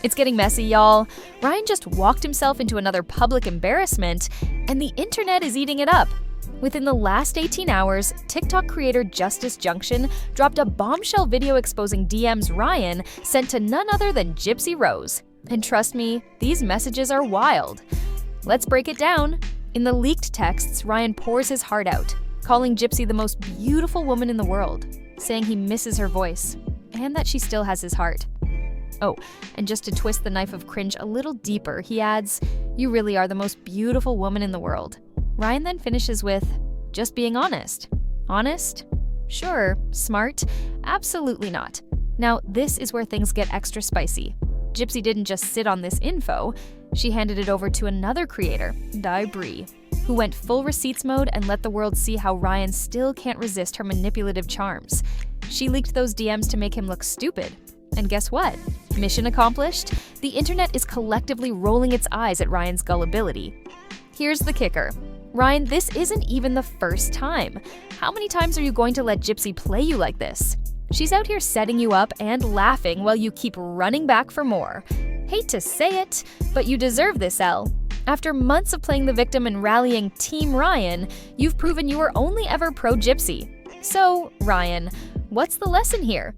It's getting messy, y'all. Ryan just walked himself into another public embarrassment, and the internet is eating it up. Within the last 18 hours, TikTok creator Justice Junction dropped a bombshell video exposing DMs Ryan sent to none other than Gypsy Rose. And trust me, these messages are wild. Let's break it down. In the leaked texts, Ryan pours his heart out, calling Gypsy the most beautiful woman in the world, saying he misses her voice, and that she still has his heart. Oh, and just to twist the knife of cringe a little deeper, he adds, "You really are the most beautiful woman in the world." Ryan then finishes with, "Just being honest." Honest? Sure. Smart? Absolutely not. Now, this is where things get extra spicy. Gypsy didn't just sit on this info, she handed it over to another creator, Brie, who went full receipts mode and let the world see how Ryan still can't resist her manipulative charms. She leaked those DMs to make him look stupid. And guess what? Mission accomplished. The internet is collectively rolling its eyes at Ryan's gullibility. Here's the kicker. Ryan, this isn't even the first time. How many times are you going to let Gypsy play you like this? She's out here setting you up and laughing while you keep running back for more. Hate to say it, but you deserve this, Elle. After months of playing the victim and rallying Team Ryan, you've proven you were only ever pro-Gypsy. So, Ryan, what's the lesson here?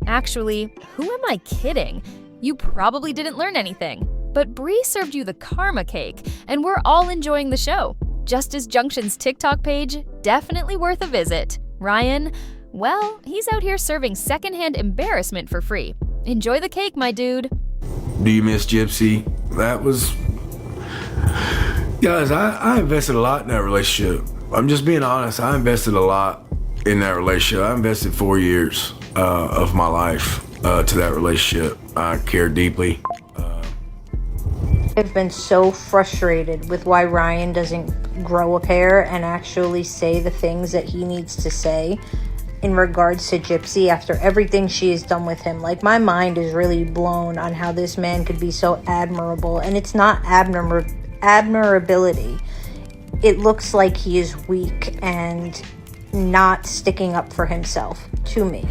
Actually, who am I kidding? You probably didn't learn anything. But Brie served you the karma cake, and we're all enjoying the show. Justice Junction's TikTok page, definitely worth a visit. Ryan, well, he's out here serving secondhand embarrassment for free. Enjoy the cake, my dude. Do you miss Gypsy? Guys, I invested a lot in that relationship. I'm just being honest, I invested a lot in that relationship. I invested 4 years of my life to that relationship. I care deeply. I've been so frustrated with why Ryan doesn't grow a pair and actually say the things that he needs to say in regards to Gypsy after everything she has done with him. Like, my mind is really blown on how this man could be so admirable, and it's not admirability. It looks like he is weak and not sticking up for himself, to me.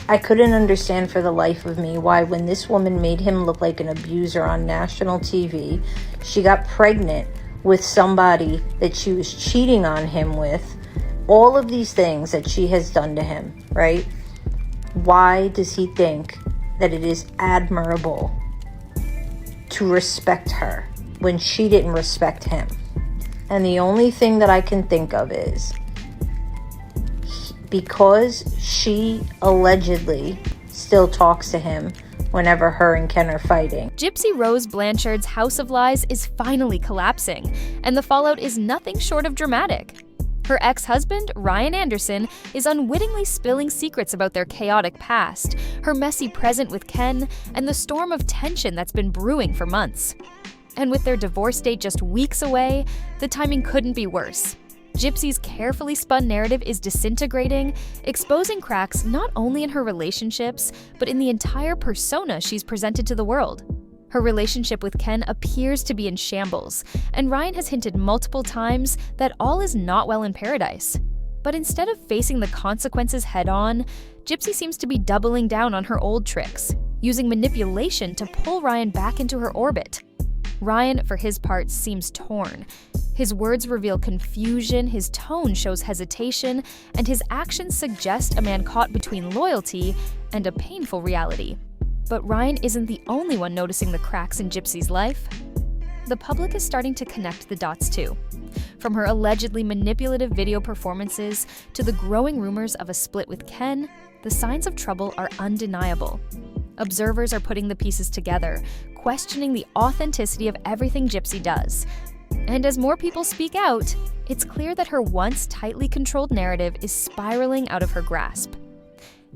I couldn't understand for the life of me why, when this woman made him look like an abuser on national TV, she got pregnant with somebody that she was cheating on him with, all of these things that she has done to him, right? Why does he think that it is admirable to respect her when she didn't respect him? And the only thing that I can think of is, because she allegedly still talks to him whenever her and Ken are fighting. Gypsy Rose Blanchard's House of Lies is finally collapsing, and the fallout is nothing short of dramatic. Her ex-husband, Ryan Anderson, is unwittingly spilling secrets about their chaotic past, her messy present with Ken, and the storm of tension that's been brewing for months. And with their divorce date just weeks away, the timing couldn't be worse. Gypsy's carefully spun narrative is disintegrating, exposing cracks not only in her relationships, but in the entire persona she's presented to the world. Her relationship with Ken appears to be in shambles, and Ryan has hinted multiple times that all is not well in paradise. But instead of facing the consequences head-on, Gypsy seems to be doubling down on her old tricks, using manipulation to pull Ryan back into her orbit. Ryan, for his part, seems torn. His words reveal confusion, his tone shows hesitation, and his actions suggest a man caught between loyalty and a painful reality. But Ryan isn't the only one noticing the cracks in Gypsy's life. The public is starting to connect the dots too. From her allegedly manipulative video performances to the growing rumors of a split with Ken, the signs of trouble are undeniable. Observers are putting the pieces together, questioning the authenticity of everything Gypsy does. And as more people speak out, it's clear that her once tightly controlled narrative is spiraling out of her grasp.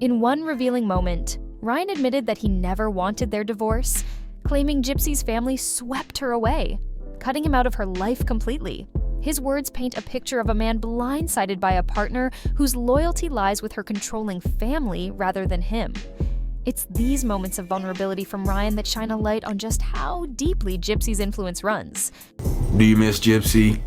In one revealing moment, Ryan admitted that he never wanted their divorce, claiming Gypsy's family swept her away, cutting him out of her life completely. His words paint a picture of a man blindsided by a partner whose loyalty lies with her controlling family rather than him. It's these moments of vulnerability from Ryan that shine a light on just how deeply Gypsy's influence runs. Do you miss Gypsy?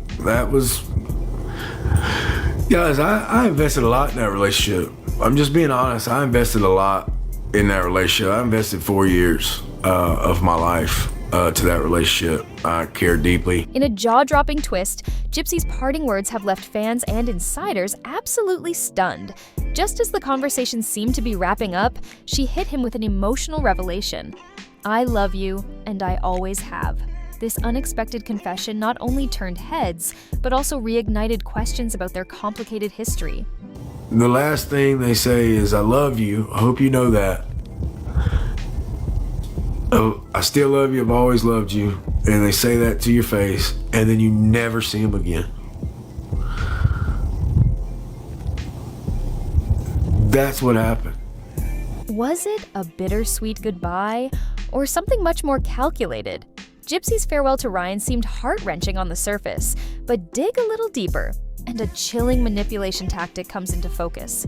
Guys, I invested a lot in that relationship. I'm just being honest, I invested a lot in that relationship. I invested 4 years of my life to that relationship. I care deeply. In a jaw-dropping twist, Gypsy's parting words have left fans and insiders absolutely stunned. Just as the conversation seemed to be wrapping up, she hit him with an emotional revelation. "I love you, and I always have." This unexpected confession not only turned heads, but also reignited questions about their complicated history. The last thing they say is, "I love you. I hope you know that. Oh, I still love you. I've always loved you." And they say that to your face, and then you never see them again. That's what happened. Was it a bittersweet goodbye, or something much more calculated? Gypsy's farewell to Ryan seemed heart-wrenching on the surface, but dig a little deeper, and a chilling manipulation tactic comes into focus.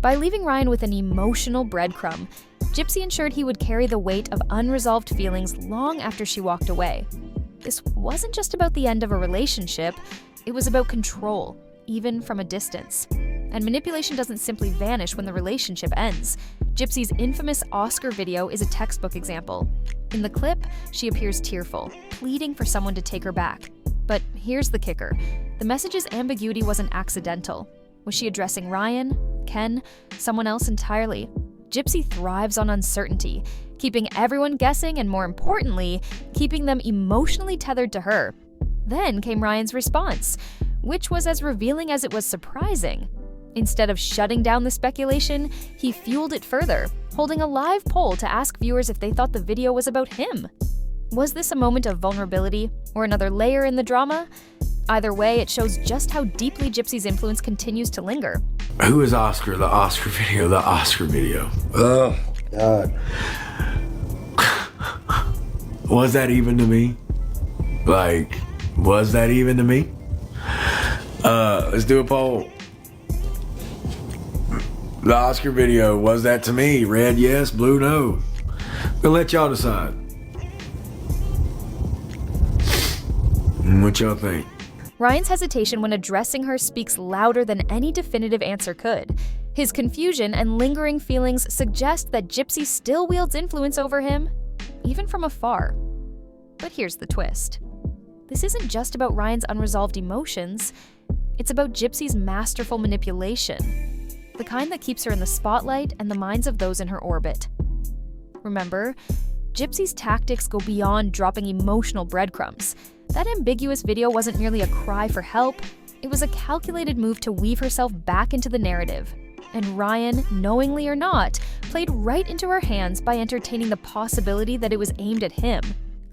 By leaving Ryan with an emotional breadcrumb, Gypsy ensured he would carry the weight of unresolved feelings long after she walked away. This wasn't just about the end of a relationship, it was about control, even from a distance. And manipulation doesn't simply vanish when the relationship ends. Gypsy's infamous Oscar video is a textbook example. In the clip, she appears tearful, pleading for someone to take her back. But here's the kicker. The message's ambiguity wasn't accidental. Was she addressing Ryan, Ken, someone else entirely? Gypsy thrives on uncertainty, keeping everyone guessing and, more importantly, keeping them emotionally tethered to her. Then came Ryan's response, which was as revealing as it was surprising. Instead of shutting down the speculation, he fueled it further, holding a live poll to ask viewers if they thought the video was about him. Was this a moment of vulnerability, or another layer in the drama? Either way, it shows just how deeply Gypsy's influence continues to linger. Who is Oscar? The Oscar video. The Oscar video. Oh, God. Was that even to me? Like, was that even to me? Let's do a poll. The Oscar video, was that to me? Red, yes. Blue, no. We'll let y'all decide. What y'all think? Ryan's hesitation when addressing her speaks louder than any definitive answer could. His confusion and lingering feelings suggest that Gypsy still wields influence over him, even from afar. But here's the twist. This isn't just about Ryan's unresolved emotions. It's about Gypsy's masterful manipulation, the kind that keeps her in the spotlight and the minds of those in her orbit. Remember, Gypsy's tactics go beyond dropping emotional breadcrumbs. That ambiguous video wasn't merely a cry for help, it was a calculated move to weave herself back into the narrative. And Ryan, knowingly or not, played right into her hands by entertaining the possibility that it was aimed at him.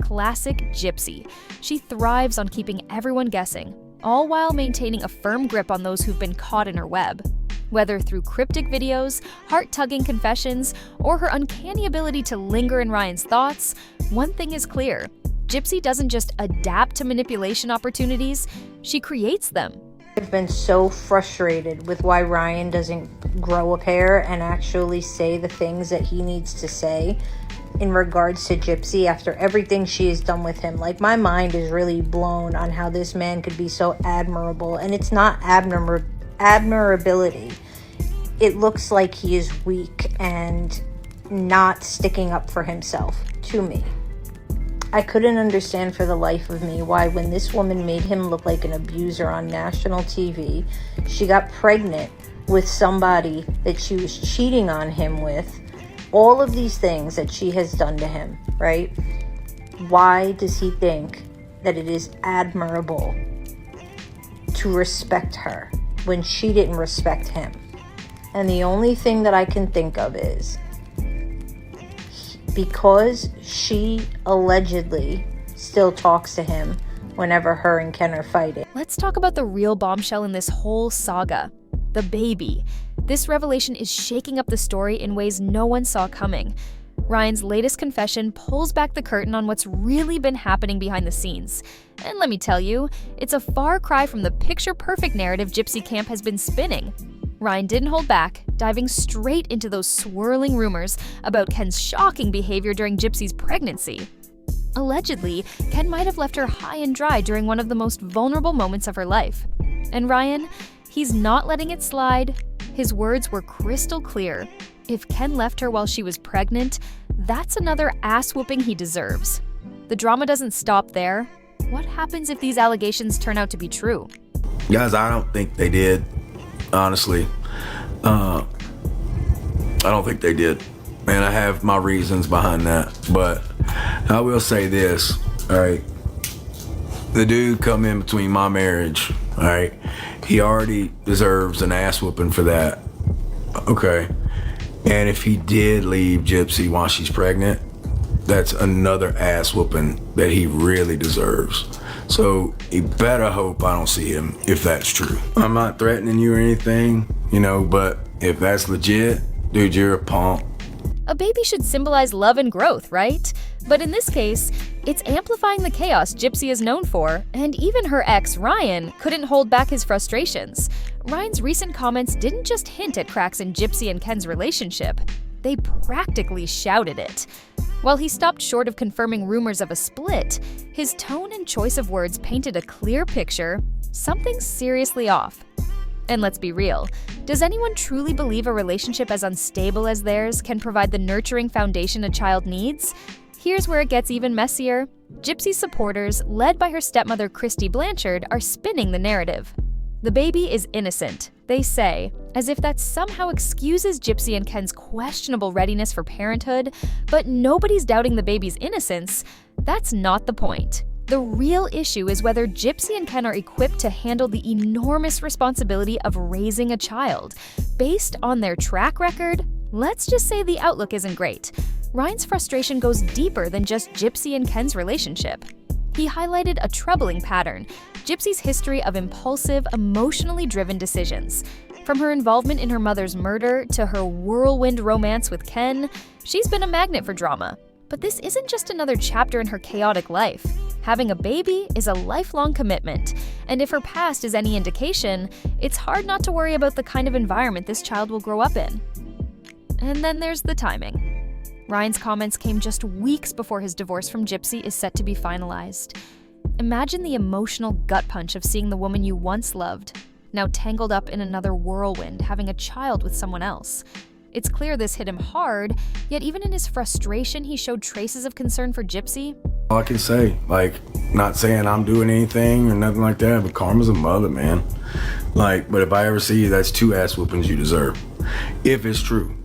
Classic Gypsy. She thrives on keeping everyone guessing, all while maintaining a firm grip on those who've been caught in her web. Whether through cryptic videos, heart-tugging confessions, or her uncanny ability to linger in Ryan's thoughts, one thing is clear. Gypsy doesn't just adapt to manipulation opportunities, she creates them. I've been so frustrated with why Ryan doesn't grow a pair and actually say the things that he needs to say in regards to Gypsy after everything she has done with him. Like, my mind is really blown on how this man could be so admirable, and it's not admirability. It looks like he is weak and not sticking up for himself, to me. I couldn't understand for the life of me why, when this woman made him look like an abuser on national TV, she got pregnant with somebody that she was cheating on him with, all of these things that she has done to him, right? Why does he think that it is admirable to respect her when she didn't respect him? And the only thing that I can think of is, because she allegedly still talks to him whenever her and Ken are fighting. Let's talk about the real bombshell in this whole saga, the baby. This revelation is shaking up the story in ways no one saw coming. Ryan's latest confession pulls back the curtain on what's really been happening behind the scenes. And let me tell you, it's a far cry from the picture-perfect narrative Gypsy Camp has been spinning. Ryan didn't hold back, diving straight into those swirling rumors about Ken's shocking behavior during Gypsy's pregnancy. Allegedly, Ken might have left her high and dry during one of the most vulnerable moments of her life. And Ryan, he's not letting it slide. His words were crystal clear. If Ken left her while she was pregnant, that's another ass-whooping he deserves. The drama doesn't stop there. What happens if these allegations turn out to be true? Guys, I don't think they did, honestly. I don't think they did. And I have my reasons behind that. But I will say this, all right? The dude come in between my marriage, all right? He already deserves an ass whooping for that, okay? And if he did leave Gypsy while she's pregnant, that's another ass whooping that he really deserves. So you better hope I don't see him if that's true. I'm not threatening you or anything, but if that's legit, dude, you're a punk. A baby should symbolize love and growth, right? But in this case, it's amplifying the chaos Gypsy is known for, and even her ex, Ryan, couldn't hold back his frustrations. Ryan's recent comments didn't just hint at cracks in Gypsy and Ken's relationship. They practically shouted it. While he stopped short of confirming rumors of a split, his tone and choice of words painted a clear picture: something's seriously off. And let's be real, does anyone truly believe a relationship as unstable as theirs can provide the nurturing foundation a child needs? Here's where it gets even messier. Gypsy's supporters, led by her stepmother Gypsy Blanchard, are spinning the narrative. The baby is innocent, they say, as if that somehow excuses Gypsy and Ken's questionable readiness for parenthood, but nobody's doubting the baby's innocence. That's not the point. The real issue is whether Gypsy and Ken are equipped to handle the enormous responsibility of raising a child. Based on their track record, let's just say the outlook isn't great. Ryan's frustration goes deeper than just Gypsy and Ken's relationship. He highlighted a troubling pattern: Gypsy's history of impulsive, emotionally driven decisions. From her involvement in her mother's murder to her whirlwind romance with Ken, she's been a magnet for drama. But this isn't just another chapter in her chaotic life. Having a baby is a lifelong commitment, and if her past is any indication, it's hard not to worry about the kind of environment this child will grow up in. And then there's the timing. Ryan's comments came just weeks before his divorce from Gypsy is set to be finalized. Imagine the emotional gut punch of seeing the woman you once loved, now tangled up in another whirlwind, having a child with someone else. It's clear this hit him hard, yet even in his frustration, he showed traces of concern for Gypsy. All I can say, not saying I'm doing anything or nothing like that, but karma's a mother, man. But if I ever see you, that's 2 ass whoopings you deserve, if it's true.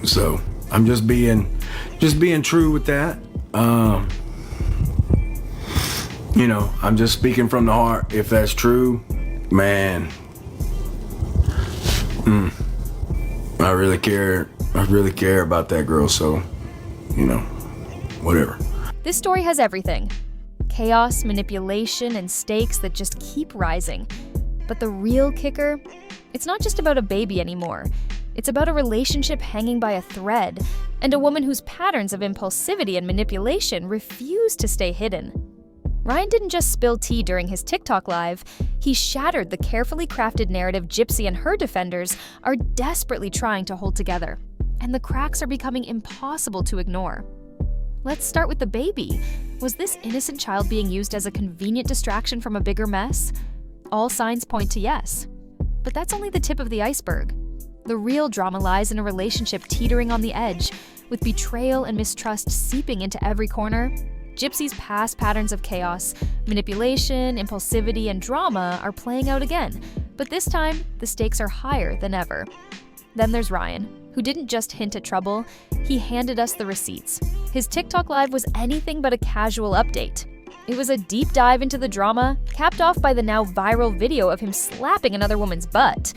So I'm just being true with that. I'm just speaking from the heart. If that's true, man, I really care about that girl, so, whatever. This story has everything: chaos, manipulation, and stakes that just keep rising. But the real kicker? It's not just about a baby anymore. It's about a relationship hanging by a thread, and a woman whose patterns of impulsivity and manipulation refuse to stay hidden. Ryan didn't just spill tea during his TikTok live, he shattered the carefully crafted narrative Gypsy and her defenders are desperately trying to hold together. And the cracks are becoming impossible to ignore. Let's start with the baby. Was this innocent child being used as a convenient distraction from a bigger mess? All signs point to yes. But that's only the tip of the iceberg. The real drama lies in a relationship teetering on the edge, with betrayal and mistrust seeping into every corner. Gypsy's past patterns of chaos, manipulation, impulsivity, and drama are playing out again, but this time, the stakes are higher than ever. Then there's Ryan, who didn't just hint at trouble, he handed us the receipts. His TikTok live was anything but a casual update. It was a deep dive into the drama, capped off by the now viral video of him slapping another woman's butt.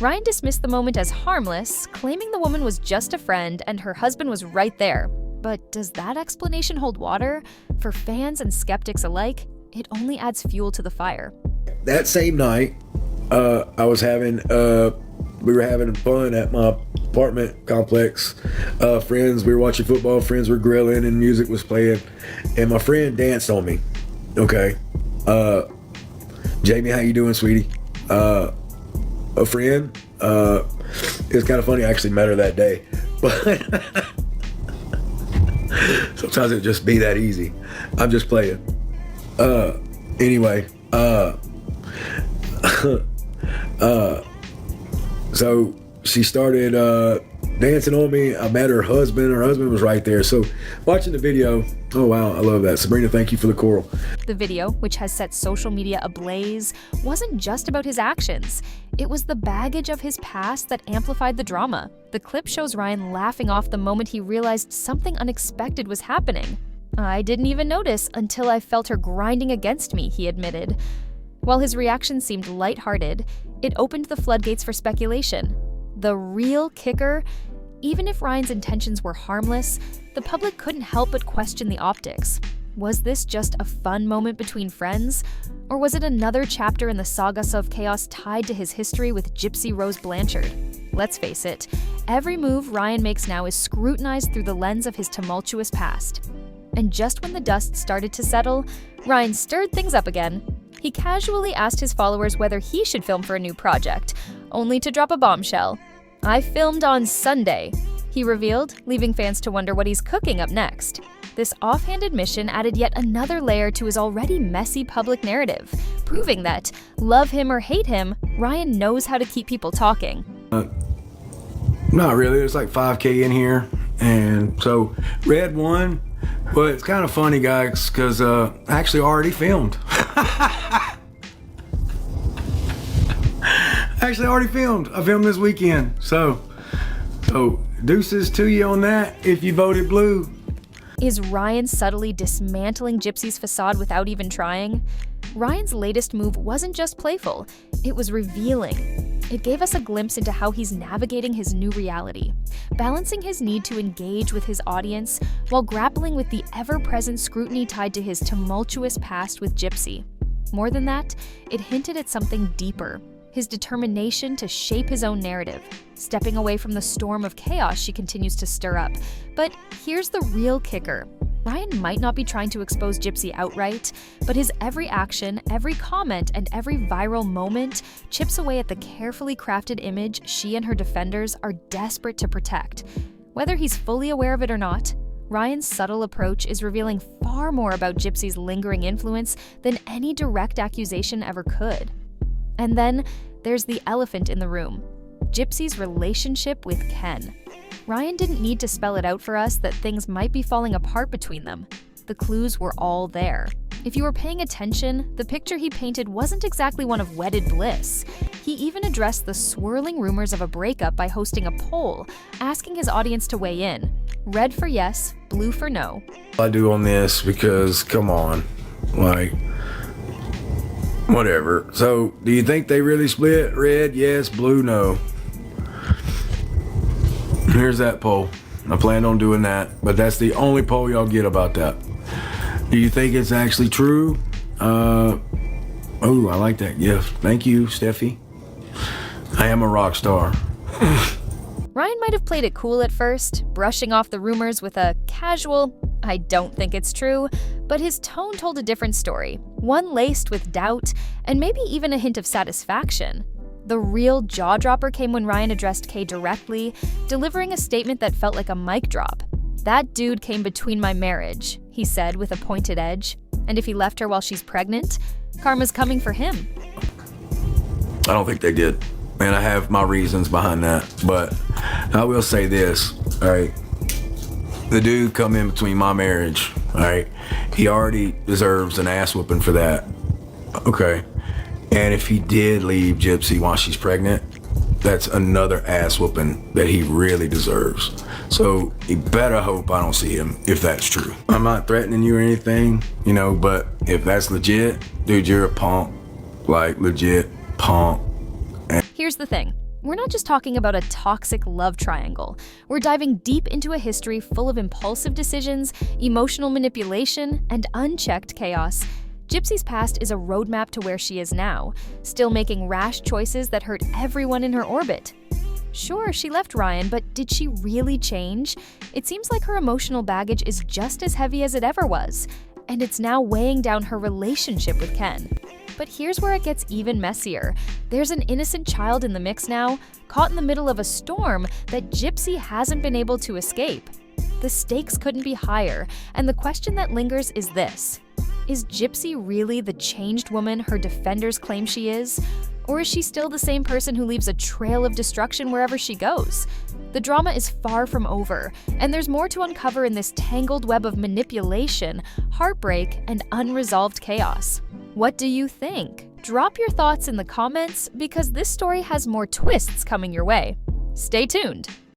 Ryan dismissed the moment as harmless, claiming the woman was just a friend and her husband was right there. But does that explanation hold water? For fans and skeptics alike, it only adds fuel to the fire. That same night, we were having fun at my apartment complex. Friends, we were watching football, friends were grilling and music was playing, and my friend danced on me. Okay. Jamie, how you doing, sweetie? A friend. It was kind of funny, I actually met her that day, but sometimes it just be that easy. I'm just playing. Anyway, so she started dancing on me. I met her husband. Her husband was right there. So watching the video, oh wow, I love that. Sabrina, thank you for the coral. The video, which has set social media ablaze, wasn't just about his actions. It was the baggage of his past that amplified the drama. The clip shows Ryan laughing off the moment he realized something unexpected was happening. "I didn't even notice until I felt her grinding against me," he admitted. While his reaction seemed lighthearted, it opened the floodgates for speculation. The real kicker? Even if Ryan's intentions were harmless, the public couldn't help but question the optics. Was this just a fun moment between friends? Or was it another chapter in the saga of chaos tied to his history with Gypsy Rose Blanchard? Let's face it, every move Ryan makes now is scrutinized through the lens of his tumultuous past. And just when the dust started to settle, Ryan stirred things up again. He casually asked his followers whether he should film for a new project, only to drop a bombshell. "I filmed on Sunday," he revealed, leaving fans to wonder what he's cooking up next. This offhand admission added yet another layer to his already messy public narrative, proving that, love him or hate him, Ryan knows how to keep people talking. Not really. There's like 5K in here. And so Red won. But it's kind of funny, guys, because I actually already filmed. I filmed this weekend. So deuces to you on that if you voted blue. Is Ryan subtly dismantling Gypsy's facade without even trying? Ryan's latest move wasn't just playful, it was revealing. It gave us a glimpse into how he's navigating his new reality, balancing his need to engage with his audience while grappling with the ever-present scrutiny tied to his tumultuous past with Gypsy. More than that, it hinted at something deeper, his determination to shape his own narrative, stepping away from the storm of chaos she continues to stir up. But here's the real kicker. Ryan might not be trying to expose Gypsy outright, but his every action, every comment, and every viral moment chips away at the carefully crafted image she and her defenders are desperate to protect. Whether he's fully aware of it or not, Ryan's subtle approach is revealing far more about Gypsy's lingering influence than any direct accusation ever could. And then there's the elephant in the room, Gypsy's relationship with Ken. Ryan didn't need to spell it out for us that things might be falling apart between them. The clues were all there. If you were paying attention, the picture he painted wasn't exactly one of wedded bliss. He even addressed the swirling rumors of a breakup by hosting a poll, asking his audience to weigh in. Red for yes, blue for no. I do on this because, come on, like, whatever. So, do you think they really split? Red, yes, blue, no. Here's that poll. I planned on doing that, but that's the only poll y'all get about that. Do you think it's actually true? Oh, I like that gift. Thank you, Steffi. I am a rock star. Ryan might have played it cool at first, brushing off the rumors with a casual, "I don't think it's true," but his tone told a different story, one laced with doubt and maybe even a hint of satisfaction. The real jaw-dropper came when Ryan addressed Kay directly, delivering a statement that felt like a mic drop. "That dude came between my marriage," he said with a pointed edge. "And if he left her while she's pregnant, karma's coming for him." I don't think they did. And I have my reasons behind that. But I will say this, all right? The dude come in between my marriage, all right? He already deserves an ass whooping for that. Okay. And if he did leave Gypsy while she's pregnant, that's another ass whooping that he really deserves. So you better hope I don't see him if that's true. I'm not threatening you or anything, you know, but if that's legit, dude, you're a punk. Like, legit punk. Here's the thing. We're not just talking about a toxic love triangle. We're diving deep into a history full of impulsive decisions, emotional manipulation, and unchecked chaos. Gypsy's past is a roadmap to where she is now, still making rash choices that hurt everyone in her orbit. Sure, she left Ryan, but did she really change? It seems like her emotional baggage is just as heavy as it ever was, and it's now weighing down her relationship with Ken. But here's where it gets even messier. There's an innocent child in the mix now, caught in the middle of a storm that Gypsy hasn't been able to escape. The stakes couldn't be higher, and the question that lingers is this. Is Gypsy really the changed woman her defenders claim she is? Or is she still the same person who leaves a trail of destruction wherever she goes? The drama is far from over, and there's more to uncover in this tangled web of manipulation, heartbreak, and unresolved chaos. What do you think? Drop your thoughts in the comments because this story has more twists coming your way. Stay tuned!